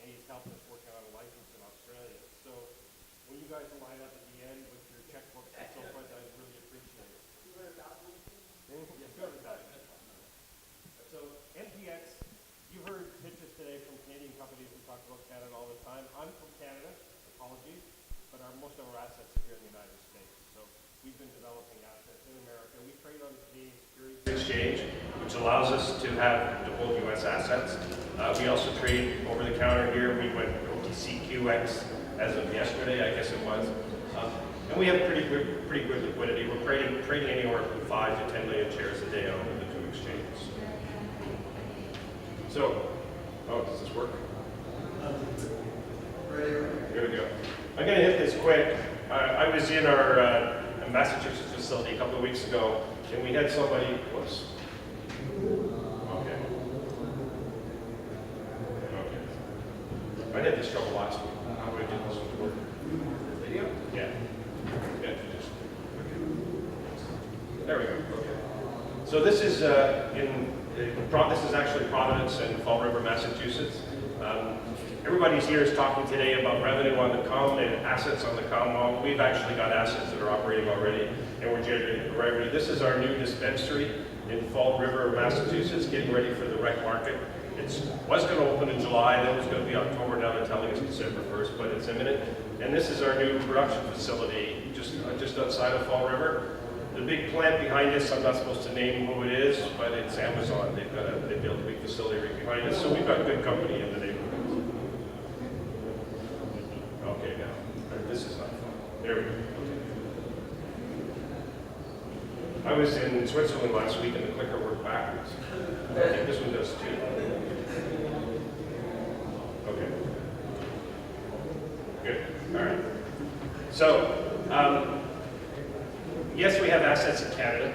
he's helping us work out a license in Australia. So when you guys line up at the end with your checkbooks and so forth, I really appreciate it. Yeah, 200,000. So MPX, you heard pitches today from Canadian companies who talk about Canada all the time. I'm from Canada, apologies, but most of our assets are here in the United States. So we've been developing assets in America. We trade on the Canadian Securities Exchange, which allows us to hold U.S. assets. We also trade over the counter here. We went OTCQX as of yesterday, I guess it was. And we have pretty good liquidity. We're trading anywhere from 5 to 10 million shares a day on the two exchanges. So, does this work? Here we go. I'm going to hit this quick. I was in our Massachusetts facility a couple of weeks ago, and we had somebody, whoops. Okay. I had this trouble last week. How do I do this with work? Video? Yeah. There we go. Okay. So this is this is actually Providence and Fall River, Massachusetts. Everybody's here is talking today about revenue on the come and assets on the come. Well, we've actually got assets that are operating already, and we're generating revenue. This is our new dispensary in Fall River, Massachusetts, getting ready for the rec market. It was going to open in July, then it was going to be October. Now they're telling us December 1st, but it's imminent. And this is our new production facility just outside of Fall River. The big plant behind us, I'm not supposed to name who it is, but it's Amazon. They built a big facility right behind us, so we've got good company in the neighborhood. Okay, now, this is not fun. There we go. I was in Switzerland last week and the clicker worked backwards. I think this one does too. Okay. Good, all right. So, yes, we have assets in Canada.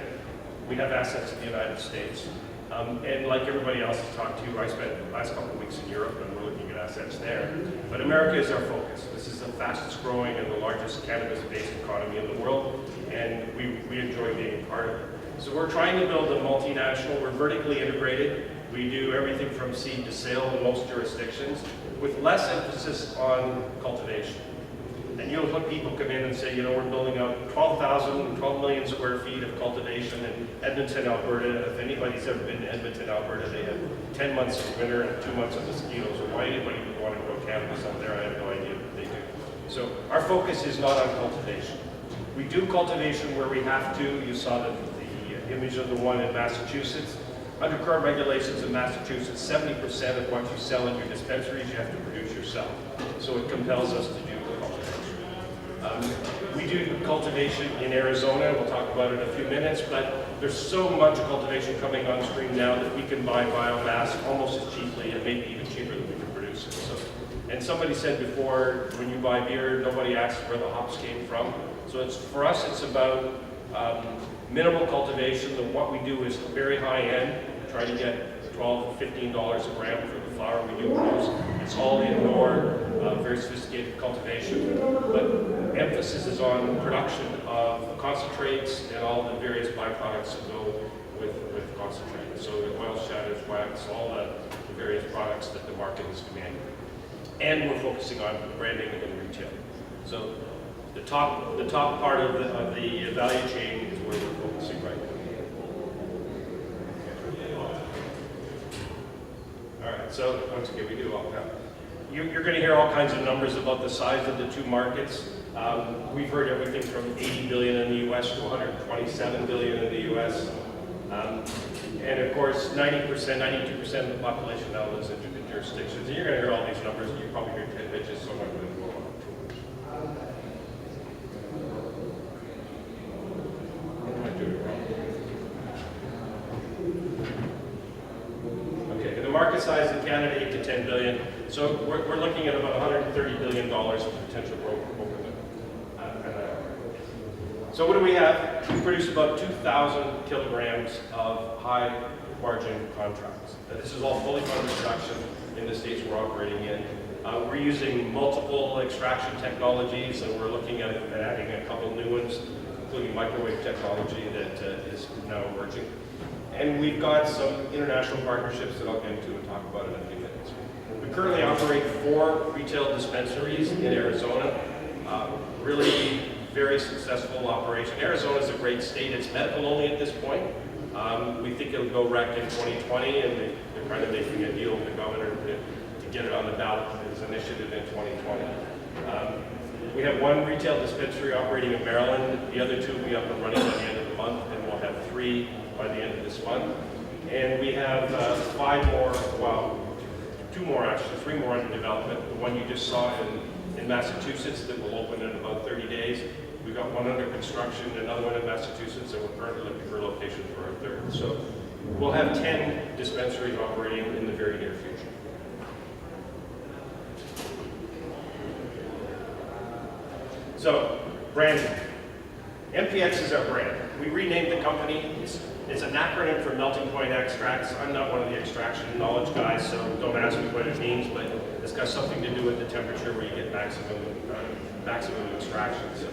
We have assets in the United States. And like everybody else has talked to, I spent the last couple of weeks in Europe and we're looking at assets there. But America is our focus. This is the fastest growing and the largest cannabis-based economy in the world, and we enjoy being a part of it. So we're trying to build a multinational. We're vertically integrated. We do everything from seed to sale in most jurisdictions, with less emphasis on cultivation. And you'll have people come in and say, we're building out 12 million square feet of cultivation in Edmonton, Alberta. If anybody's ever been to Edmonton, Alberta, they have 10 months of winter and 2 months of mosquitoes. Or why anybody would want to grow cannabis out there, I have no idea, but they do. So our focus is not on cultivation. We do cultivation where we have to. You saw the image of the one in Massachusetts. Under current regulations in Massachusetts, 70% of what you sell in your dispensaries, you have to produce yourself. So it compels us to do we do cultivation in Arizona. We'll talk about it in a few minutes, but there's so much cultivation coming on stream now that we can buy biomass almost as cheaply and maybe even cheaper than we can produce it. So, and somebody said before, when you buy beer, nobody asks where the hops came from. So for us, it's about minimal cultivation. What we do is very high end. We try to get $12 to $15 a gram for the flower we do produce. It's all indoor, very sophisticated cultivation, but emphasis is on production of concentrates and all the various byproducts that go with concentrate. So the oil, shatters, wax, all the various products that the market is demanding. And we're focusing on branding and retail. So the top part of the value chain is where we're focusing right now. All right, so once again, we do all that. You're going to hear all kinds of numbers about the size of the two markets. We've heard everything from 80 billion in the U.S. to 127 billion in the U.S. And of course, 90%, 92% of the population now lives in jurisdictions. And you're going to hear all these numbers, and you probably hear 10 bitches, so I'm not going to go on too much. What am I doing wrong? Okay, the market size in Canada, 8 to 10 billion. So we're looking at about $130 billion of potential growth over the. So what do we have? We produce about 2,000 kilograms of high margin contracts. This is all fully funded production in the states we're operating in. We're using multiple extraction technologies, and we're looking at adding a couple new ones, including microwave technology that is now emerging. And we've got some international partnerships that I'll get into and talk about in a few minutes. We currently operate 4 retail dispensaries in Arizona. Really very successful operation. Arizona is a great state. It's medical only at this point. We think it'll go rec in 2020, and they're kind of making a deal with the governor to get it on the ballot as an initiative in 2020. We have 1 retail dispensary operating in Maryland. The other 2 will be up and running by the end of the month, and we'll have 3 by the end of this month. And we have 5 more, well, 2 more actually, 3 more under development. The one you just saw in Massachusetts that will open in about 30 days. We've got 1 under construction, another one in Massachusetts, and we're currently looking for a location for our 3rd. So we'll have 10 dispensaries operating in the very near future. So, branding. MPX is our brand. We renamed the company. It's an acronym for Melting Point Extracts. I'm not one of the extraction knowledge guys, so don't ask me what it means, but it's got something to do with the temperature where you get maximum extraction. So,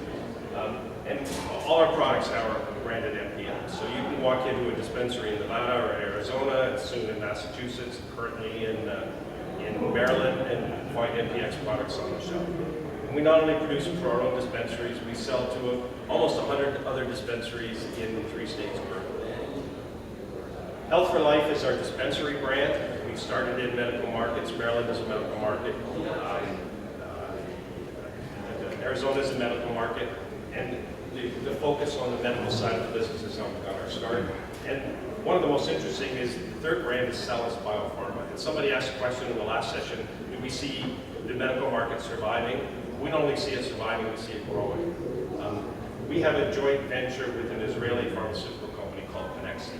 and all our products now are branded MPX. So you can walk into a dispensary in Nevada or Arizona, and soon in Massachusetts, currently in Maryland, and find MPX products on the shelf. And we not only produce them for our own dispensaries, we sell to almost 100 other dispensaries in 3 states currently. Health for Life is our dispensary brand. We started in medical markets. Maryland is a medical market. Arizona is a medical market. And the focus on the medical side of the business is how we got our start. And one of the most interesting is the 3rd brand is CannabisTech Biopharma. And somebody asked a question in the last session, do we see the medical market surviving? We don't only see it surviving, we see it growing. We have a joint venture with an Israeli pharmaceutical company called Cannabis.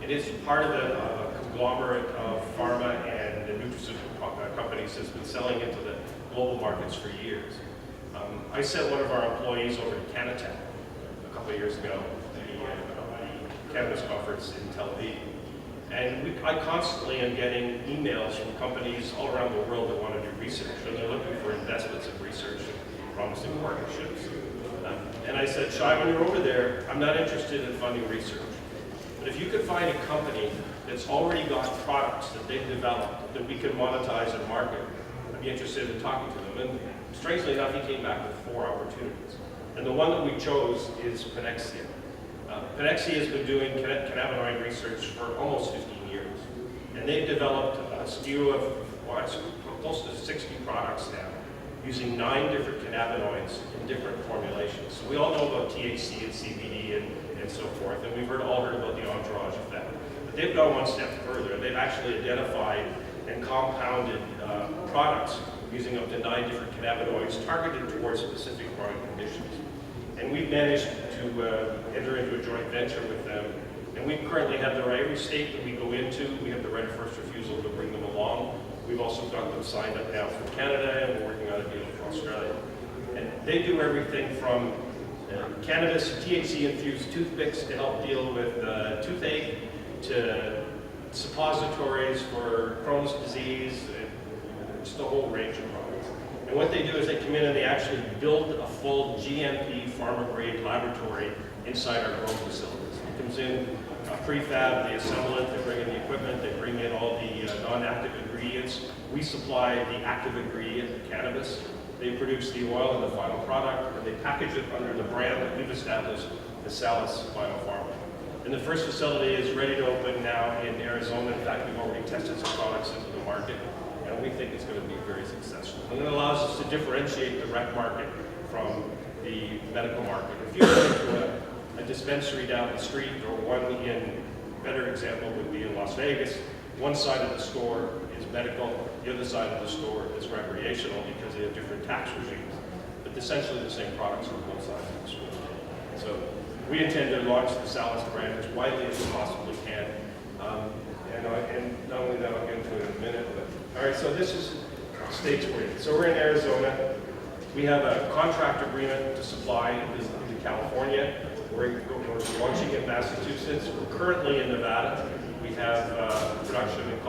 It is part of a conglomerate of pharma and the nutraceutical companies that's been selling into the global markets for years. I sent one of our employees over to Canatech a couple of years ago, the Cannabis Conference in Tel Aviv. And I constantly am getting emails from companies all around the world that want to do research, and they're looking for investments in research and promising partnerships. And I said, Shai, when you're over there, I'm not interested in funding research. But if you could find a company that's already got products that they've developed that we can monetize and market, I'd be interested in talking to them. And strangely enough, he came back with 4 opportunities. And the one that we chose is Panexia. Panexia has been doing cannabinoid research for almost 15 years. And they've developed a slew of close to 60 products now, using 9 different cannabinoids in different formulations. So we all know about THC and CBD and so forth, and we've all heard about the entourage effect. But they've gone 1 step further. They've actually identified and compounded products using up to 9 different cannabinoids targeted towards specific chronic conditions. And we've managed to enter into a joint venture with them. And we currently have the right, every state that we go into, we have the right of first refusal to bring them along. We've also got them signed up now for Canada, and we're working on a deal for Australia. And they do everything from cannabis, THC-infused toothpicks to help deal with toothache, to suppositories for Crohn's disease, and just a whole range of products. And what they do is they come in and they actually build a full GMP pharma-grade laboratory inside our growing facilities. It comes in prefab, they assemble it, they bring in the equipment, they bring in all the non-active ingredients. We supply the active ingredient, the cannabis. They produce the oil and the final product, and they package it under the brand that we've established, the CannabisTech Biopharma. And the first facility is ready to open now in Arizona. In fact, we've already tested some products into the market, and we think it's going to be very successful. And it allows us to differentiate the rec market from the medical market. If you go into a dispensary down the street, or one in, better example would be in Las Vegas, one side of the store is medical, the other side of the store is recreational because they have different tax regimes, but essentially the same products on both sides of the store. So we intend to launch the CannabisTech brand as widely as we possibly can. And not only that, I'll get into it in a minute, but all right, so this is states we're in. So we're in Arizona. We have a contract agreement to supply into California. We're launching in Massachusetts. We're currently in Nevada. We have production and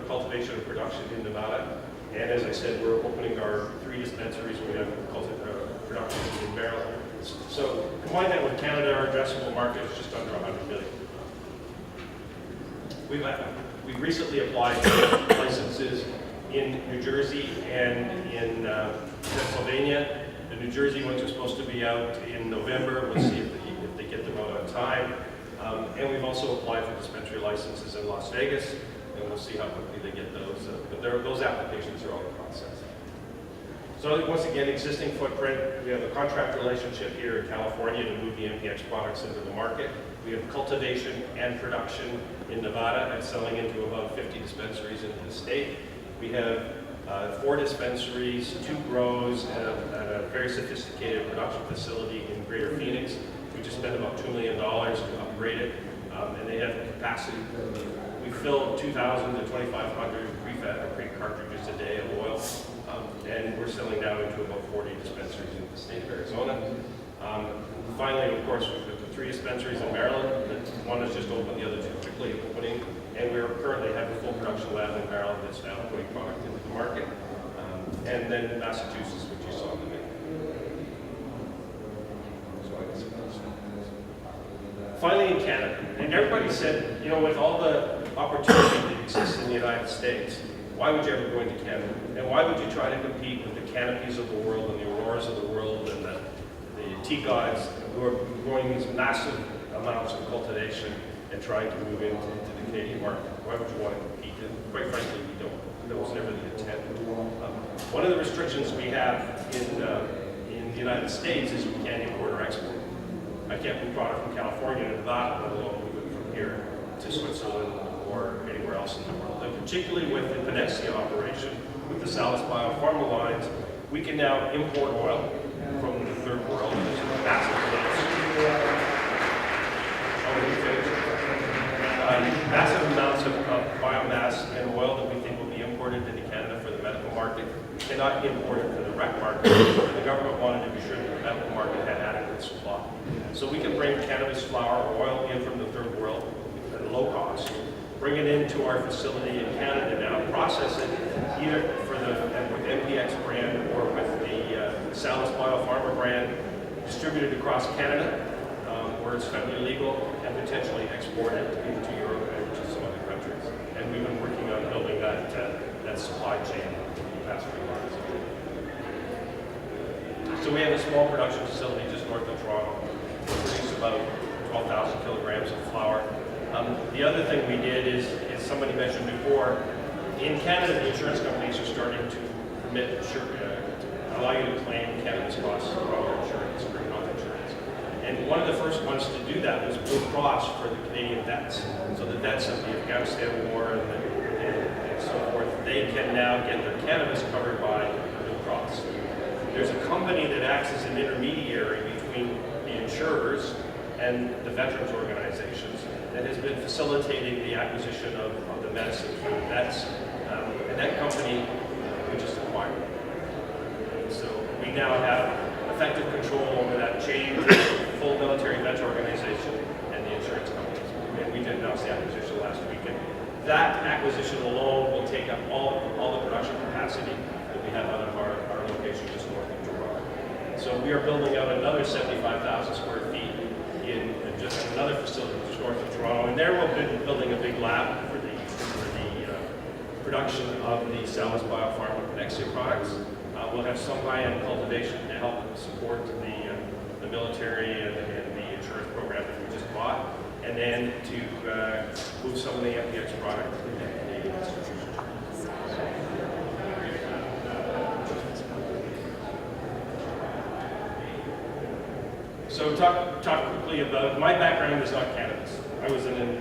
cultivation and production in Nevada. And as I said, we're opening our 3 dispensaries. We have production in Maryland. So combine that with Canada, our addressable market is just under 100 million. We've recently applied licenses in New Jersey and in Pennsylvania. The New Jersey ones are supposed to be out in November. We'll see if they get them out on time. And we've also applied for dispensary licenses in Las Vegas, and we'll see how quickly they get those. But those applications are all in process. So once again, existing footprint. We have a contract relationship here in California to move the MPX products into the market. We have cultivation and production in Nevada and selling into about 50 dispensaries in the state. We have 4 dispensaries, 2 grows, and a very sophisticated production facility in Greater Phoenix. We just spent about $2 million to upgrade it, and they have capacity. We fill 2,000 to 2,500 pre-cartridges a day of oil, and we're selling now into about 40 dispensaries in the state of Arizona. Finally, of course, we've got the 3 dispensaries in Maryland. One has just opened, the other 2 quickly opening, and we currently have a full production lab in Maryland that's now putting product into the market. And then Massachusetts, which you saw in the video. Finally, in Canada, and everybody said, you know, with all the opportunity that exists in the United States, why would you ever go into Canada? And why would you try to compete with the Canopies of the world and the Auroras of the world and the tea gods who are growing these massive amounts of cultivation and trying to move into the Canadian market? Why would you want to compete? And quite frankly, we don't. That was never the intent. One of the restrictions we have in the United States is we can't import or export. I can't move product from California to Nevada, let alone move it from here to Switzerland or anywhere else in the world. And particularly with the Panexia operation, with the Salus Biopharma lines, we can now import oil from the third world. There's massive amounts of biomass and oil that we think will be imported into Canada for the medical market. We cannot import it for the rec market. The government wanted to be sure that the medical market had adequate supply. So we can bring cannabis flower or oil in from the third world at low cost, bring it into our facility in Canada now, process it either with MPX brand or with the Salus Biopharma brand, distributed across Canada, where it's federally legal, and potentially exported into Europe and to some other countries. And we've been working on building that supply chain in the past few months. So we have a small production facility just north of Toronto. We produce about 12,000 kilograms of flower. The other thing we did is, as somebody mentioned before, in Canada, the insurance companies are starting to permit allow you to claim cannabis costs for your insurance, for your health insurance. And one of the first ones to do that was Blue Cross for the Canadian vets. So the vets of the Afghanistan war and so forth, they can now get their cannabis covered by Blue Cross. There's a company that acts as an intermediary between the insurers and the veterans organizations that has been facilitating the acquisition of the medicine for the vets. And that company we just acquired. And so we now have effective control over that chain, full military vet organization, and the insurance companies. And we did announce the acquisition last week. And that acquisition alone will take up all the production capacity that we have out of our location just north of Toronto. So we are building out another 75,000 square feet in just another facility just north of Toronto. And there we'll be building a big lab for the production of the Salus Biopharma Panexia products. We'll have some high-end cultivation to help support the military and the insurance program that we just bought, and then to move some of the MPX product to the Canadian institutions. So talk quickly about my background is not cannabis. I was an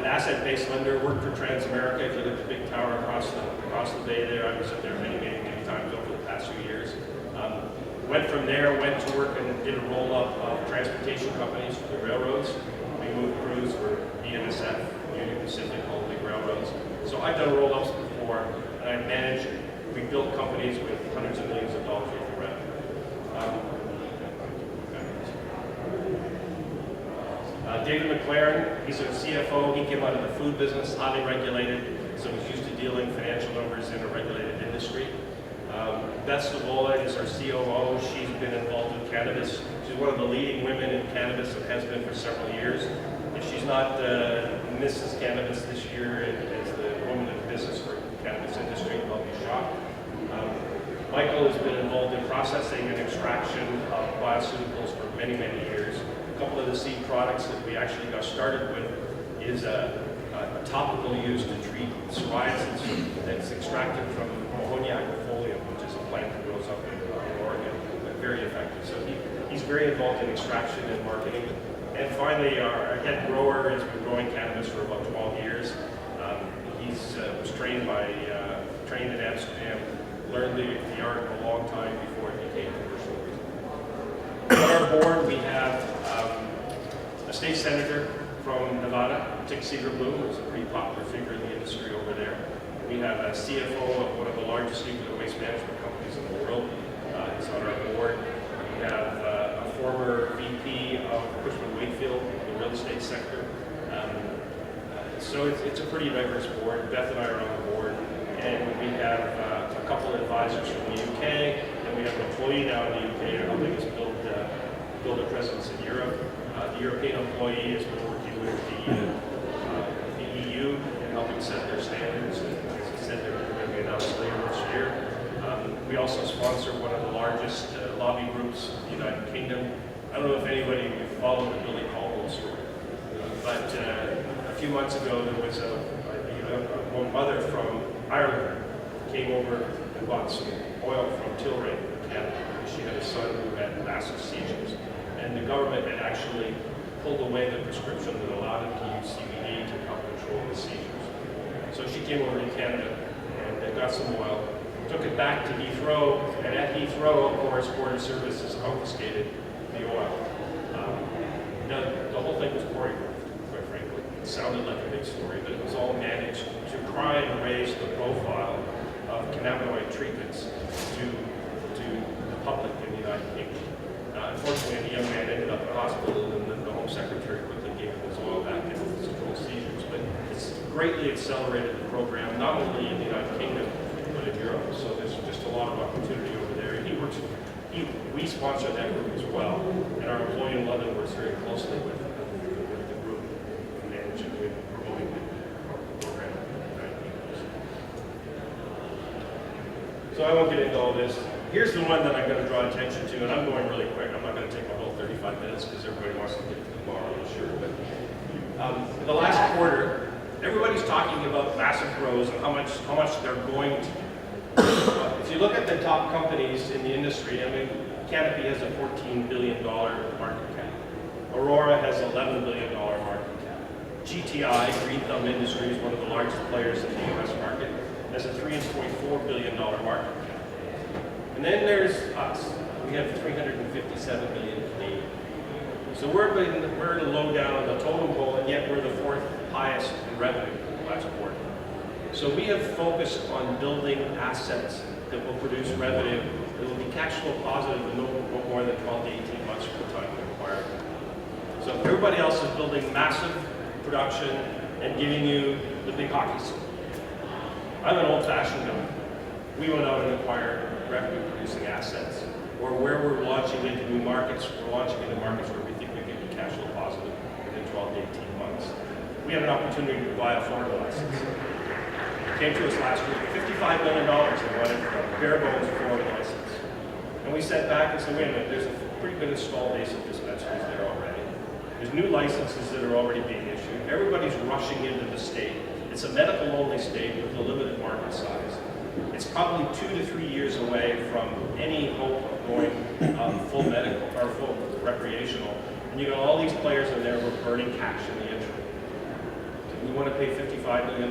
asset-based lender, worked for Transamerica. If you look at the big tower across the bay there, I was up there many times over the past few years. Went from there, went to work and did a roll-up of transportation companies for the railroads. We moved crews for BNSF, Union Pacific, all the big railroads. So I've done roll-ups before, and I've managed, we built companies with hundreds of millions of dollars worth of revenue. David McLaren, he's a CFO. He came out of the food business, highly regulated, so he's used to dealing financial numbers in a regulated industry. Beth Stavola is our COO. She's been involved with cannabis. She's one of the leading women in cannabis and has been for several years. If she's not Mrs. Cannabis this year as the woman of business for cannabis Michael has been involved in processing and extraction of bioceuticals for many, many years. A couple of the seed products that we actually got started with is a topical used to treat psoriasis that's extracted from Mahogniac folium, which is a plant that grows up in Oregon, but very effective. So he's very involved in extraction and marketing. And finally, our head grower has been growing cannabis for about 12 years. He was trained in Amsterdam, learned the art a long time before it became commercial. On our board, we have a state senator from Nevada, Tick Seeger-Bloom, who's a pretty popular figure in the industry over there. We have a CFO of one of the largest nuclear waste management companies in the world. He's on our board. We have a former VP of Cushman Wakefield in the real estate sector. So it's a pretty diverse board. Beth and I are on the board. And we have a couple of advisors from the UK, and we have an employee now in the UK helping us build a presence in Europe. The European employee has been working with the EU and helping set their standards. And as I said, they're going to be announced later this year. We also sponsor one of the largest lobby groups in the United Kingdom. I don't know if anybody followed the Billy Caldwell story, but a few months ago there was one mother from Ireland came over and bought some oil from Tilray, Canada. She had a son who had massive seizures, and the government had actually pulled away the prescription that allowed him to use CBD to help control the seizures. So she came over to Canada and got some oil, took it back to Heathrow, and at Heathrow, of course, Border Services confiscated the oil. Now, the whole thing was choreographed, quite frankly. It sounded like a big story, but it was all managed to try and raise the profile of cannabinoid treatments to the public in the United Kingdom. Unfortunately, the young man ended up in the hospital, and the Home Secretary quickly gave him his oil back and his controlled seizures. But it's greatly accelerated the program, not only in the United Kingdom, but in Europe. So there's just a lot of opportunity over there. And we sponsor that group as well, and our employee in London works very closely with the group managing and promoting the program. So I won't get into all this. Here's the one that I'm going to draw attention to, and I'm going really quick. I'm not going to take my whole 35 minutes because everybody wants to get to the bar, I'm sure. But in the last quarter, everybody's talking about massive grows and how much they're going to. If you look at the top companies in the industry, I mean, Canopy has a $14 billion market cap. Aurora has an $11 billion market cap. GTI, Green Thumb Industries, one of the largest players in the US market, has a $3.4 billion market cap. And then there's us. We have 357 million Canadian. So we're low down on the totem pole, and yet we're the fourth highest in revenue last quarter. So we have focused on building assets that will produce revenue that will be cash flow positive in no more than 12 to 18 months from the time we acquire them. So everybody else is building massive production and giving you the big hockey stick. I'm an old-fashioned guy. We went out and acquired revenue-producing assets, or where we're launching into new markets, we're launching into markets where we think we can be cash flow positive within 12 to 18 months. We had an opportunity to buy a Florida license. Came to us last week, $55 million they wanted for a bare bones Florida license. And we sat back and said, wait a minute, there's a pretty good installed base of dispensaries there already. There's new licenses that are already being issued. Everybody's rushing into the state. It's a medical-only state with a limited market size. It's probably 2 to 3 years away from any hope of going full medical or full recreational. And you got all these players in there who are burning cash in the interim. We want to pay $55 million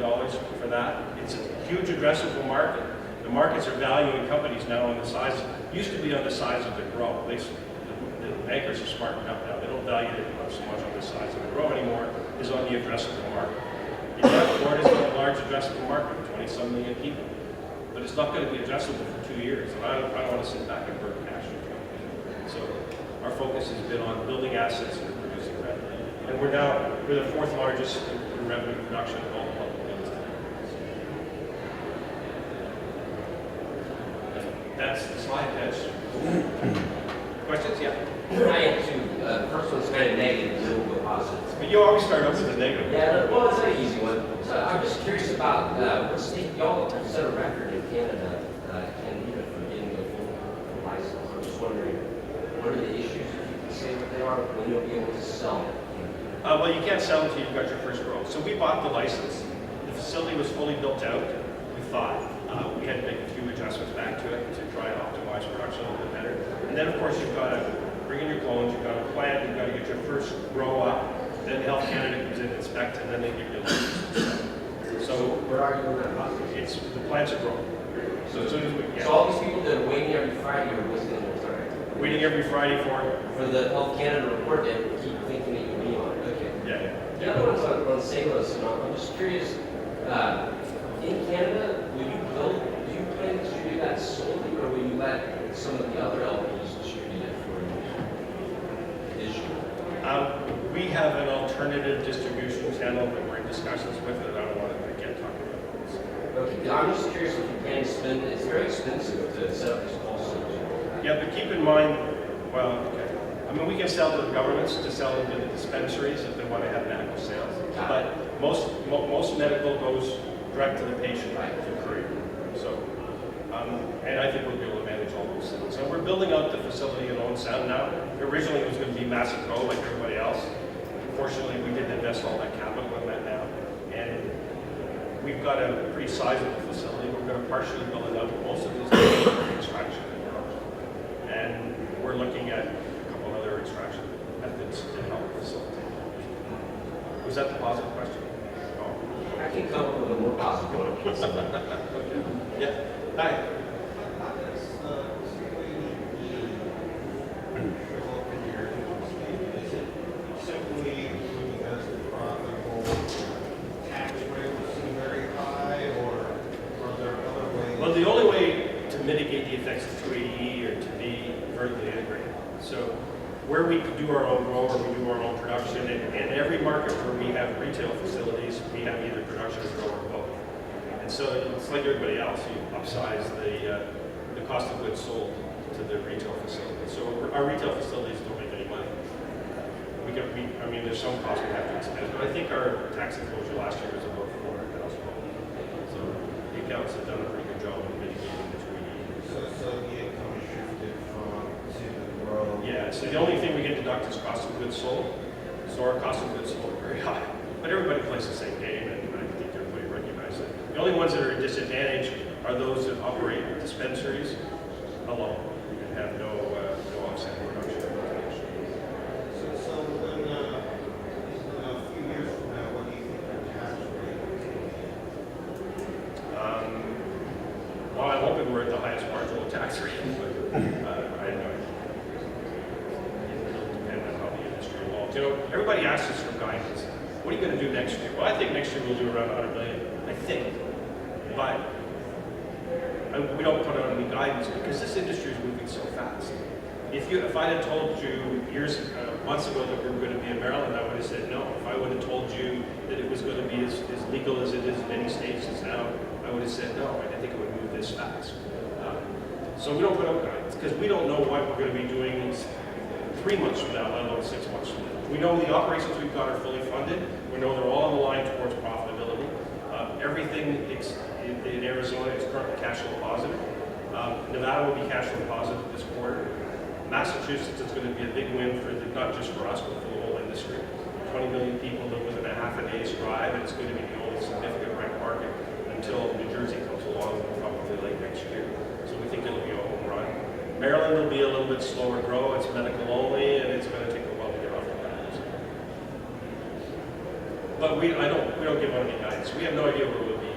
for that. It's a huge addressable market. The markets are valuing companies now on the size, used to be on the size of the grow. The bankers are smarting up now. They don't value it so much on the size of the grow anymore, is on the addressable market. Florida's got a large addressable market, 20-some million people. But it's not going to be addressable for 2 years. And I don't want to sit back and burn cash. So our focus has been on building assets and producing revenue. And we're the fourth largest in revenue production of all the public entities. That's the slide. Questions? Yeah. I have two. The first one's kind of negative, the middle go positive. But you always start off with a negative. Yeah, well, it's an easy one. So I'm just curious about what state y'all set a record in Canada, and even from getting the full license. I'm just wondering, what are the issues, if you can say what they are, when you'll be able to sell it? Well, you can't sell until you've got your first grow. So we bought the license. The facility was fully built out. We thought we had to make a few adjustments back to it to try and optimize production a little bit better. And then, of course, you've got to bring in your clones. You've got to plant. You've got to get your first grow up. Then Health Canada comes in and inspects, and then they give you a license. So where are you in that process? the plants are growing. So as soon as we get So all these people that are waiting every Friday are wasting their time. waiting every Friday for the Health Canada report, they keep thinking that you'll be on it. Okay. yeah. The other one's on Salus, and I'm just curious, in Canada, do you plan to distribute that solely, or will you let some of the other LPs distribute it for you? We have an alternative distribution channel that we're in discussions with that I don't want to again talk about. Okay, I'm just curious if you plan to spend, it's very expensive to set up these pulses. Yeah, but keep in mind, well, okay. I mean, we can sell to the governments, to sell to the dispensaries if they want to have medical sales. But most medical goes direct to the patient, right, through courier. So, and I think we'll be able to manage all those things. So we're building out the facility in Owen Sound now. Originally, it was going to be massive grow like everybody else. Fortunately, we didn't invest all that capital in that now. And we've got a pretty sizable facility. We're going to partially build it out. Most of this is extraction. And we're looking at a couple other extraction methods to help facilitate. Was that the positive question? Oh. I can come up with a more positive one. Okay. Yeah. Hi. Well, the only way to mitigate the effects of 280E or to be vertically integrated. So where we do our own grow or we do our own production, and every market where we have retail facilities, we have either production or grow or both. And so it's like everybody else, you upsize the cost of goods sold to the retail facility. So our retail facilities don't make any money. I mean, there's some costs we have to expend, but I think our tax exposure last year was about $400,000. So the accountants have done a pretty good job of mitigating the 280. So the income shifted from to the grow. Yeah, so the only thing we get deducted is cost of goods sold. So our cost of goods sold are very high. But everybody plays the same game, and I think everybody recognizes it. The only ones that are at disadvantage are those that operate dispensaries alone and have no offset production. So when, a few years from now, what do you think your tax rate will be? Well, I'm hoping we're at the highest marginal tax rate, but I don't know. It'll depend on how the industry evolves. You know, everybody asks us for guidance. What are you going to do next year? Well, I think next year we'll do around 100 million. I think, but we don't put out any guidance because this industry is moving so fast. If I had told you months ago that we were going to be in Maryland, I would have said no. If I would have told you that it was going to be as legal as it is in many states as now, I would have said no. I didn't think it would move this fast. So we don't put out guidance because we don't know what we're going to be doing 3 months from now, let alone 6 months from now. We know the operations we've got are fully funded. We know they're all on the line towards profitability. Everything in Arizona is currently cash flow positive. Nevada will be cash flow positive this quarter. Massachusetts is going to be a big win for not just for us, but for the whole industry. 20 million people live within a half a day's drive, and it's going to be the only significant rent market until New Jersey comes along, probably late next year. So we think it'll be a home run. Maryland will be a little bit slower grow. It's medical only, and it's going to take a while to get off the ground. But we don't give out any guidance. We have no idea where we'll be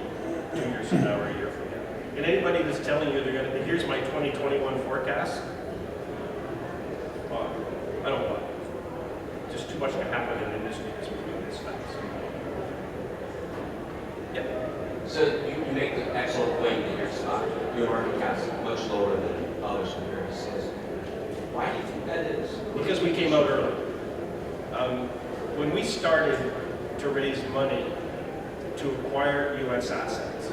2 years from now or a year from now. And anybody that's telling you they're going to, here's my 2021 forecast, well, I don't want it. Just too much can happen in the industry that's moving this fast. Yep. So you make the excellent point that your stock, your market cap is much lower than others in your business. Why do you think that is? Because we came out early. When we started to raise money to acquire U.S. assets,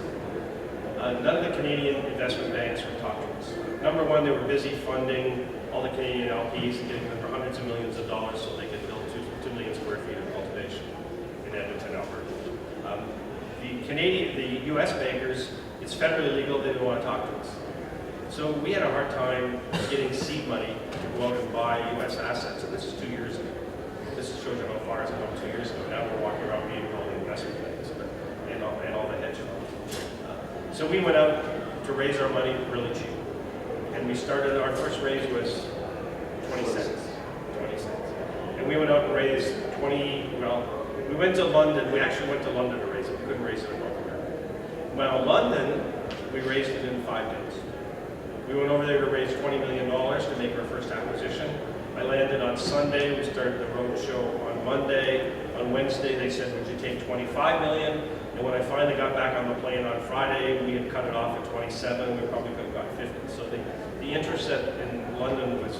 none of the Canadian investment banks would talk to us. Number one, they were busy funding all the Canadian LPs and getting them for hundreds of millions of dollars so they could build 2 million square feet of cultivation in Edmonton, Alberta. The U.S. bankers, it's federally legal, they didn't want to talk to us. So we had a hard time getting seed money to go out and buy US assets, and this is 2 years ago. This shows you how far it's come 2 years ago. Now we're walking around being all the investment banks and all the hedge funds. So we went out to raise our money really cheap. And we started, our first raise was 20 cents. 20 cents. And we went out and raised we went to London. We actually went to London to raise it. We couldn't raise it in North America. Well, London, we raised it in 5 days. We went over there to raise $20 million to make our first acquisition. I landed on Sunday. We started the road show on Monday. On Wednesday, they said, would you take 25 million? And when I finally got back on the plane on Friday, we had cut it off at 27. We probably could have got 50. So the interest in London was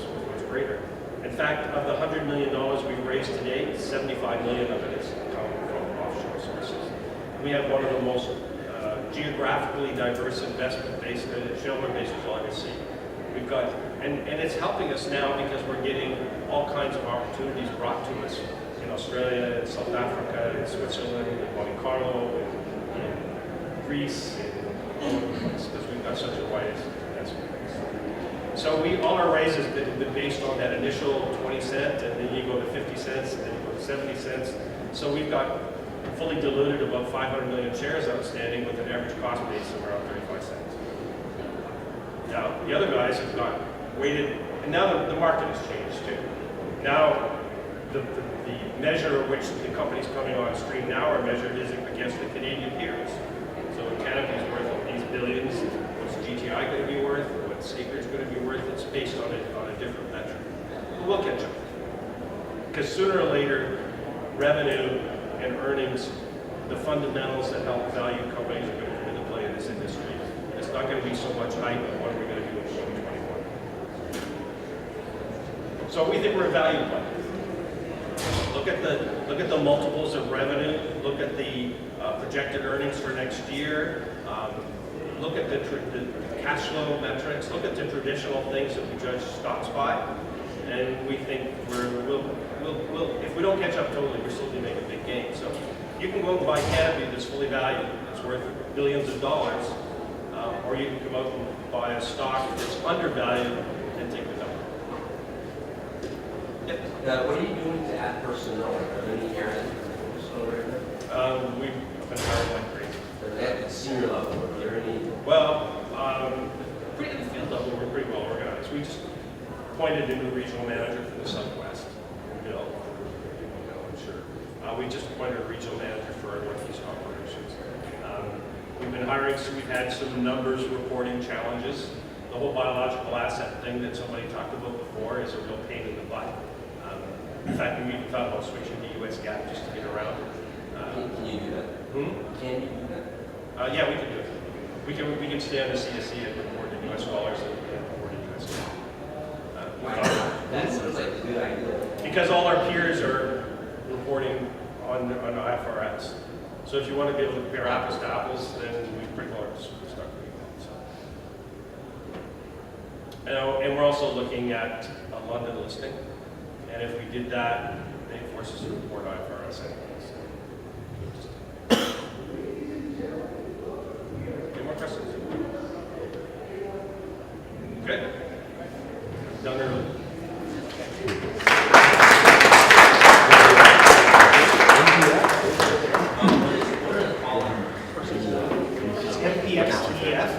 greater. In fact, of the $100 million we've raised to date, 75 million of it is coming from offshore sources. We have one of the most geographically diverse investment base, shareholder bases you'll ever see. We've got, and it's helping us now because we're getting all kinds of opportunities brought to us in Australia, in South Africa, in Switzerland, in Monte Carlo, in Greece, and all over the place, because we've got such a wide investment base. So all our raises have been based on that initial 20 cent, and then you go to 50 cents, and then you go to 70 cents. So we've got fully diluted about 500 million shares outstanding with an average cost base of around 35 cents. Now, the other guys have got weighted, and now the market has changed too. Now, the measure of which the companies coming on stream now are measured is against the Canadian peers. So if Canada is worth these billions, what's GTI going to be worth? What's Sacred's going to be worth? It's based on a different metric. But we'll catch up. Because sooner or later, revenue and earnings, the fundamentals that help value companies are going to come into play in this industry. It's not going to be so much hype on what we're going to do in 2021. So we think we're a value play. Look at the multiples of revenue. Look at the projected earnings for next year. Look at the cash flow metrics. Look at the traditional things that we judge stocks by, and we think we'll if we don't catch up totally, we're still going to make a big gain. So you can go and buy Cannabis that's fully valued, that's worth billions of dollars, or you can come out and buy a stock that's undervalued and take the number. Yep. What are you doing to add personnel? Are there any areas of personnel right now? We've been hiring like crazy. At the senior level, are there any? Well, pretty at the field level, we're pretty well organized. We just appointed a new regional manager for the Southwest, Bill, I'm sure. We just appointed a regional manager for our Northeast operations. We've been hiring, so we've had some numbers reporting challenges. The whole biological asset thing that somebody talked about before is a real pain in the butt. In fact, we even thought about switching to US GAAP just to get around it. Can you do that? Can you do that? Yeah, we can do it. We can stay on the CSE and report in US dollars and report in US GAAP. That sounds like a good idea. Because all our peers are reporting on IFRS. So if you want to be able to compare apples to apples, then we pretty well are stuck doing that. So. And we're also looking at a London listing. And if we did that, they force us to report IFRS anyways. Any more questions? Okay. Done early. It's MPX TF.